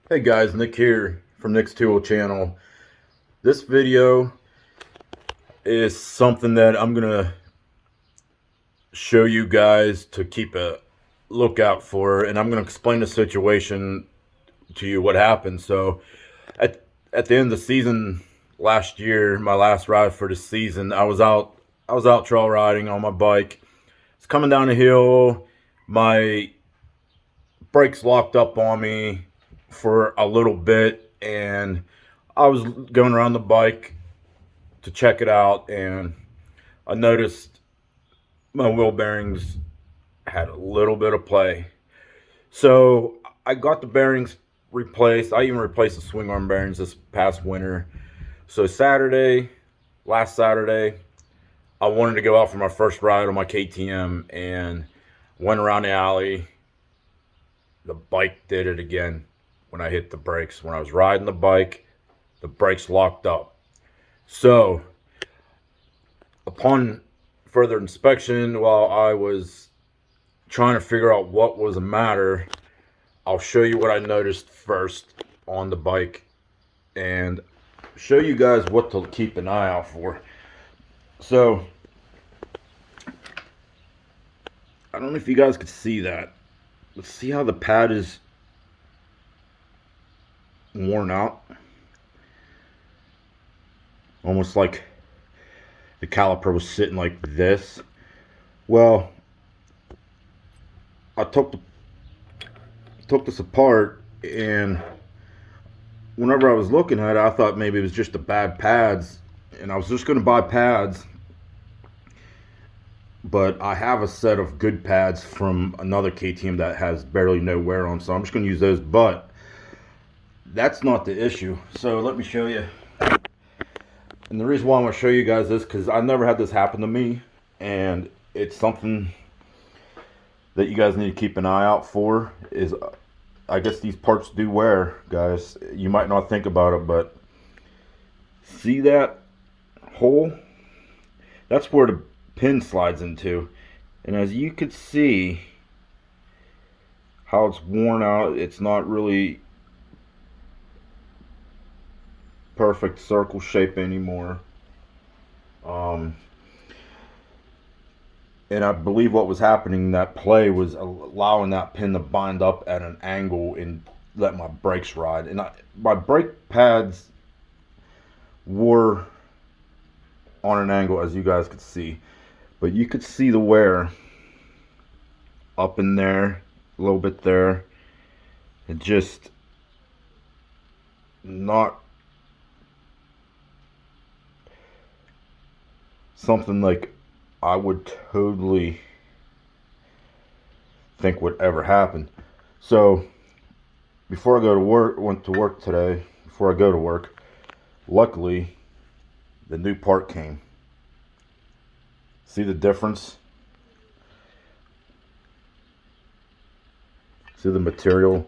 Hey guys, Nick here from Nick's Tool Channel. This video is something that I'm gonna show you guys to keep a lookout for, and I'm gonna explain the situation to you what happened. So, at the end of the season last year, my last ride for the season, I was out trail riding on my bike. It's coming down a hill. My brakes locked up on me for a little bit, and I was going around the bike to check it out, and I noticed my wheel bearings had a little bit of play. So I got the bearings replaced. I even replaced the swing arm bearings this past winter. So last Saturday, I wanted to go out for my first ride on my KTM and went around the alley. The bike did it again when I hit the brakes. When I was riding the bike, the brakes locked up. So upon further inspection, while I was trying to figure out what was the matter, I'll show you what I noticed first on the bike and show you guys what to keep an eye out for. So, I don't know if you guys could see that. Let's see how the pad is worn out. Almost like the caliper was sitting like this. Well, I took this apart, and whenever I was looking at it, I thought maybe it was just the bad pads, and I was just going to buy pads. But I have a set of good pads from another KTM that has barely no wear on, so I'm just going to use those. But that's not the issue. So let me show you. And the reason why I'm going to show you guys this, because I've never had this happen to me, and it's something that you guys need to keep an eye out for. Is I guess these parts do wear, guys. You might not think about it, but see that hole? That's where the pin slides into. And as you can see how it's worn out, it's not really perfect circle shape anymore. And I believe what was happening, that play was allowing that pin to bind up at an angle and let my brakes ride. And my brake pads were on an angle, as you guys could see, but you could see the wear up in there, a little bit there. It just not something like I would totally think would ever happen. So before I went to work today, before I go to work, luckily the new part came. See the difference? See the material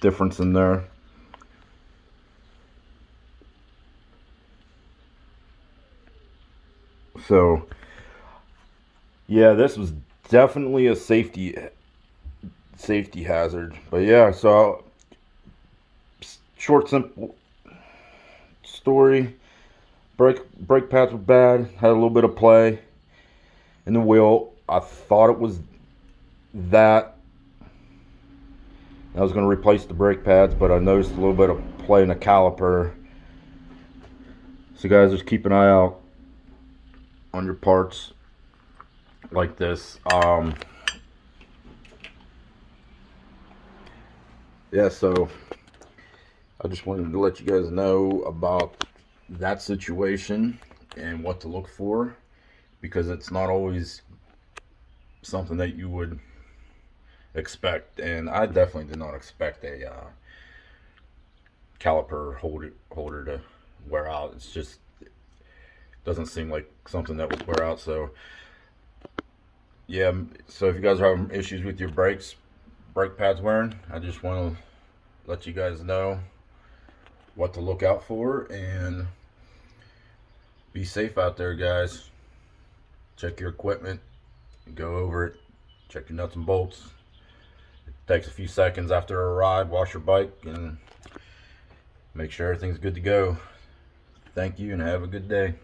difference in there? So yeah, this was definitely a safety hazard. But yeah, so short simple story. Brake pads were bad. Had a little bit of play in the wheel. I thought it was that. I was going to replace the brake pads, but I noticed a little bit of play in the caliper. So guys, just keep an eye out on your parts like this. Yeah, so I just wanted to let you guys know about that situation and what to look for, because it's not always something that you would expect. And I definitely did not expect a caliper holder to wear out. It's just doesn't seem like something that would wear out. So yeah, so if you guys are having issues with your brake pads wearing, I just want to let you guys know what to look out for, and be safe out there, guys. Check your equipment, go over it, check your nuts and bolts. Takes a few seconds after a ride. Wash your bike and make sure everything's good to go. Thank you and have a good day.